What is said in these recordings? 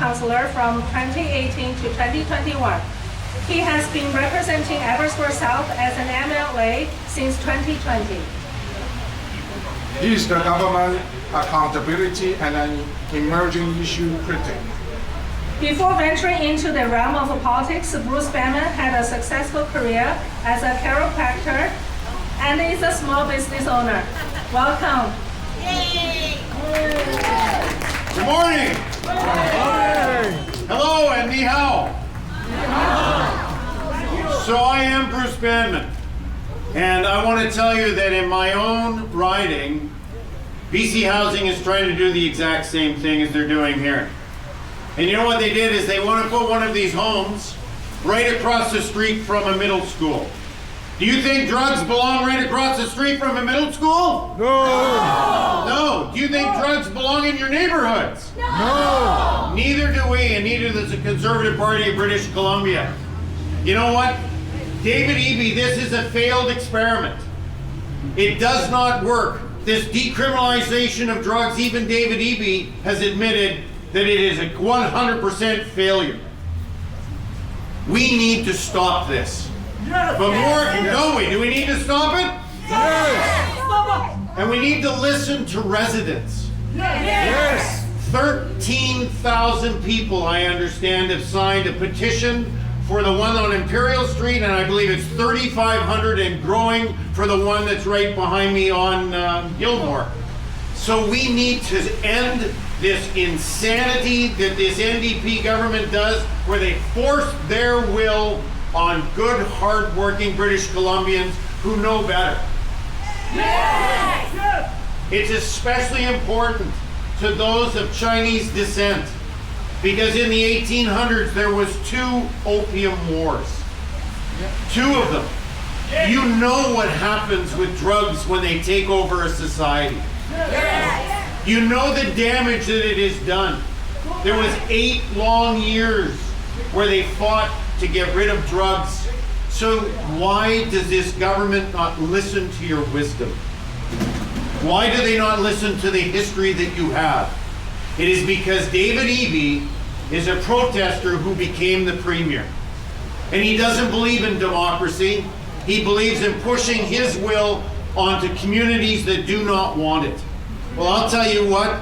Councillor from 2018 to 2021. He has been representing Abbotsford South as an MLA since 2020. He is the government accountability and an emerging issue critic. Before venturing into the realm of politics, Bruce Banman had a successful career as a chiropractor and is a small business owner. Welcome. Yay! Good morning. Hello and ni hao. So I am Bruce Banman, and I want to tell you that in my own riding, BC Housing is trying to do the exact same thing as they're doing here. And you know what they did is they want to put one of these homes right across the street from a middle school. Do you think drugs belong right across the street from a middle school? No! No. Do you think drugs belong in your neighborhoods? No! Neither do we, and neither does the Conservative Party of British Columbia. You know what? David Eby, this is a failed experiment. It does not work. This decriminalization of drugs, even David Eby has admitted that it is a 100% failure. We need to stop this. Yes. But more, don't we? Do we need to stop it? Yes! And we need to listen to residents. Yes! 13,000 people, I understand, have signed a petition for the one on Imperial Street, and I believe it's 3,500 and growing for the one that's right behind me on Gilmore. So we need to end this insanity that this NDP government does, where they force their will on good, hard-working British Columbians who know better. Yes! It's especially important to those of Chinese descent, because in the 1800s there was 2 opium wars. 2 of them. You know what happens with drugs when they take over a society. You know the damage that it has done. There was 8 long years where they fought to get rid of drugs. So why does this government not listen to your wisdom? Why do they not listen to the history that you have? It is because David Eby is a protester who became the premier. And he doesn't believe in democracy. He believes in pushing his will onto communities that do not want it. Well, I'll tell you what,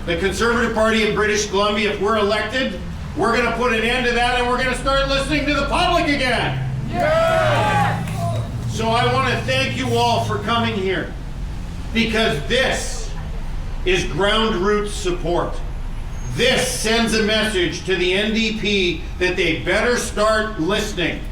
the Conservative Party of British Columbia, if we're elected, we're going to put an end to that, and we're going to start listening to the public again. Yeah! So I want to thank you all for coming here, because this is ground roots support. This sends a message to the NDP that they better start listening.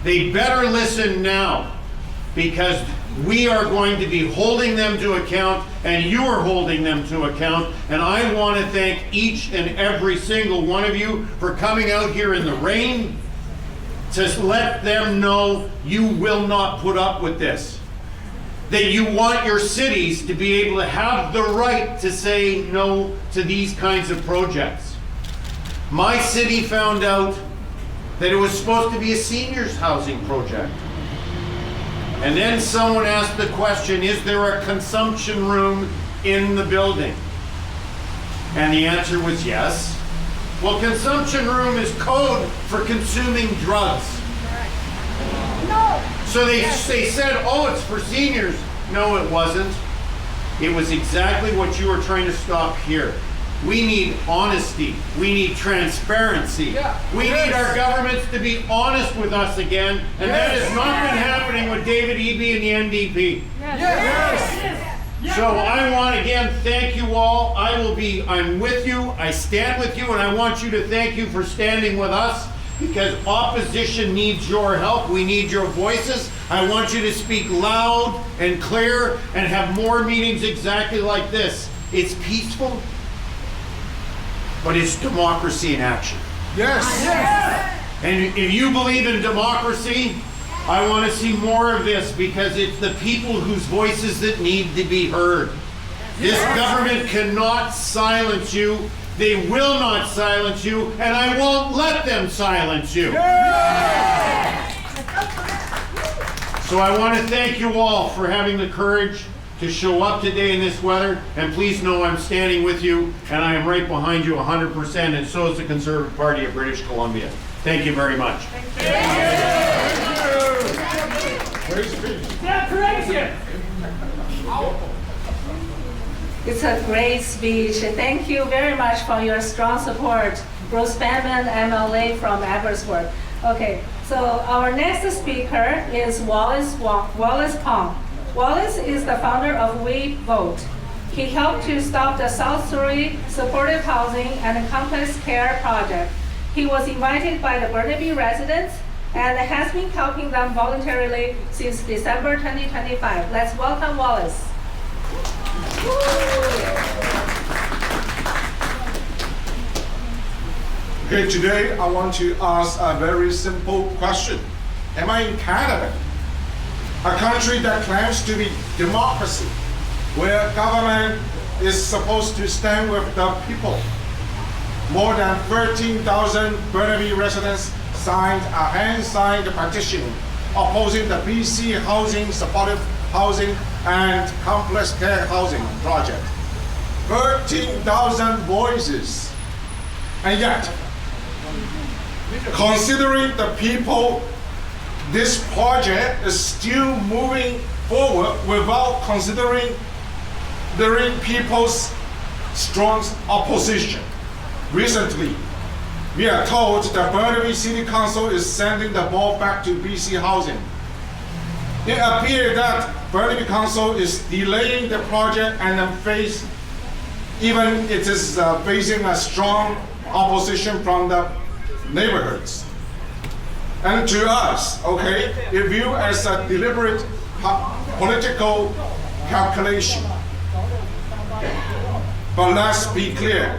They better listen now, because we are going to be holding them to account, and you are holding them to account. And I want to thank each and every single one of you for coming out here in the rain to let them know you will not put up with this. That you want your cities to be able to have the right to say no to these kinds of projects. My city found out that it was supposed to be a seniors housing project. And then someone asked the question, is there a consumption room in the building? And the answer was yes. Well, consumption room is code for consuming drugs. No! So they said, oh, it's for seniors. No, it wasn't. It was exactly what you were trying to stop here. We need honesty. We need transparency. We need our governments to be honest with us again, and that has not been happening with David Eby and the NDP. So I want to again thank you all. I'm with you. I stand with you, and I want you to thank you for standing with us, because opposition needs your help. We need your voices. I want you to speak loud and clear and have more meetings exactly like this. It's peaceful, but it's democracy in action. Yes! And if you believe in democracy, I want to see more of this, because it's the people whose voices that need to be heard. This government cannot silence you. They will not silence you, and I won't let them silence you. So I want to thank you all for having the courage to show up today in this weather, and please know I'm standing with you, and I am right behind you 100%, and so is the Conservative Party of British Columbia. Thank you very much. It's a great speech. Thank you very much for your strong support. Bruce Banman, MLA from Abbotsford. Okay, so our next speaker is Wallace Pong. Wallace is the founder of We Vote. He helped to stop the South Surrey Supportive Housing and Complex Care Project. He was invited by the Burnaby residents and has been helping them voluntarily since December 2025. Let's welcome Wallace. Okay, today I want to ask a very simple question. Am I in Canada? A country that claims to be democracy, where government is supposed to stand with the people. More than 13,000 Burnaby residents signed a hand-signed petition opposing the BC Housing Supportive Housing and Complex Care Housing project. 13,000 voices. And yet, considering the people, this project is still moving forward without considering the people's strong opposition. Recently, we are told that Burnaby City Council is sending the ball back to BC Housing. It appears that Burnaby Council is delaying the project and even it is facing a strong opposition from the neighborhoods. And to us, okay, it viewed as a deliberate political calculation. But let's be clear,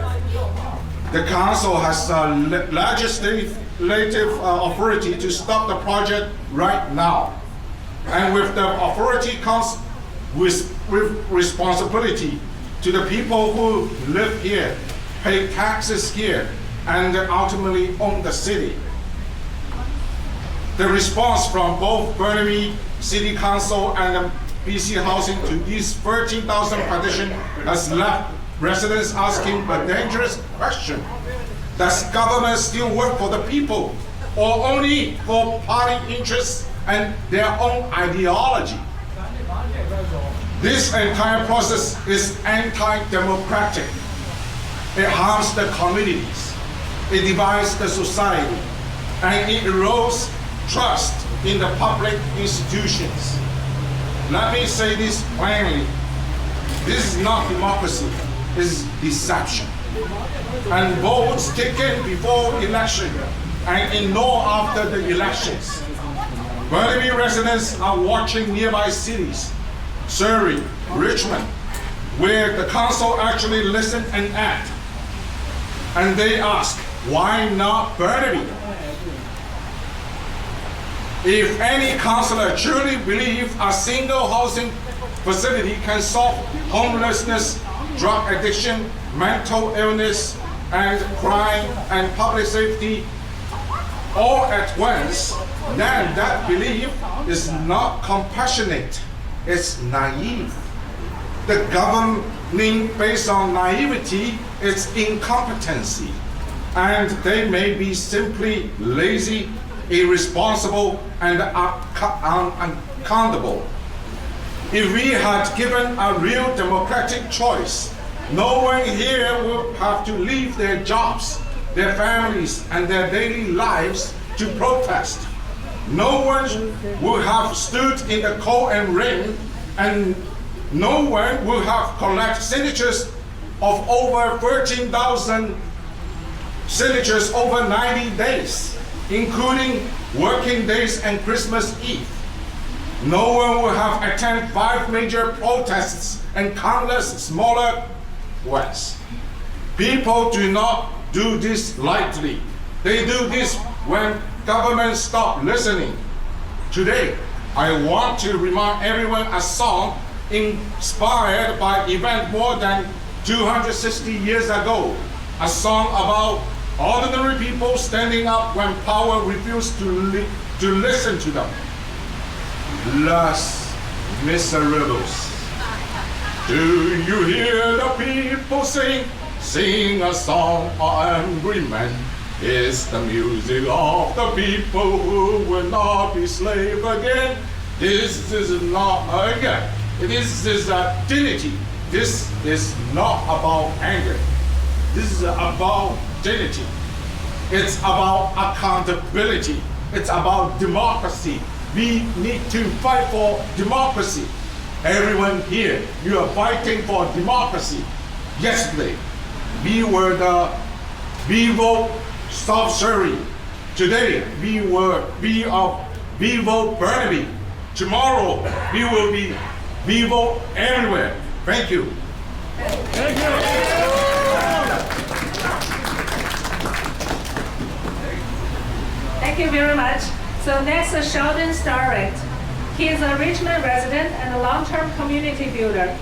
the council has a legislative authority to stop the project right now. And with the authority comes with responsibility to the people who live here, pay taxes here, and ultimately own the city. The response from both Burnaby City Council and BC Housing to these 13,000 petitions has left residents asking a dangerous question. Does government still work for the people or only for party interests and their own ideology? This entire process is anti-democratic. It harms the communities, it divides the society, and it erodes trust in the public institutions. Let me say this plainly. This is not democracy, this is deception. And votes taken before election and ignored after the elections. Burnaby residents are watching nearby cities, Surrey, Richmond, where the council actually listen and act. And they ask, why not Burnaby? If any councillor truly believes a single housing facility can solve homelessness, drug addiction, mental illness, and crime and public safety all at once, then that belief is not compassionate, it's naive. The governing based on naivety is incompetency, and they may be simply lazy, irresponsible, and unaccountable. If we had given a real democratic choice, no one here would have to leave their jobs, their families, and their daily lives to protest. No one would have stood in the cold and rain, and no one would have collected signatures of over 13,000 signatures over 90 days, including working days and Christmas Eve. No one would have attended 5 major protests and countless smaller ones. People do not do this lightly. They do this when government stop listening. Today, I want to remind everyone a song inspired by event more than 260 years ago. A song about ordinary people standing up when power refused to listen to them. Los Miserables. Do you hear the people sing? Sing a song of angry men. It's the music of the people who will not be slave again. This is not again. This is a dignity. This is not about anger. This is about dignity. It's about accountability. It's about democracy. We need to fight for democracy. Everyone here, you are fighting for democracy. Yesterday, we vote Stop Surrey. Today, we vote Burnaby. Tomorrow, we vote everywhere. Thank you. Thank you. Thank you very much. So next, Sheldon Starrett. He is a Richmond resident and a long-term community builder.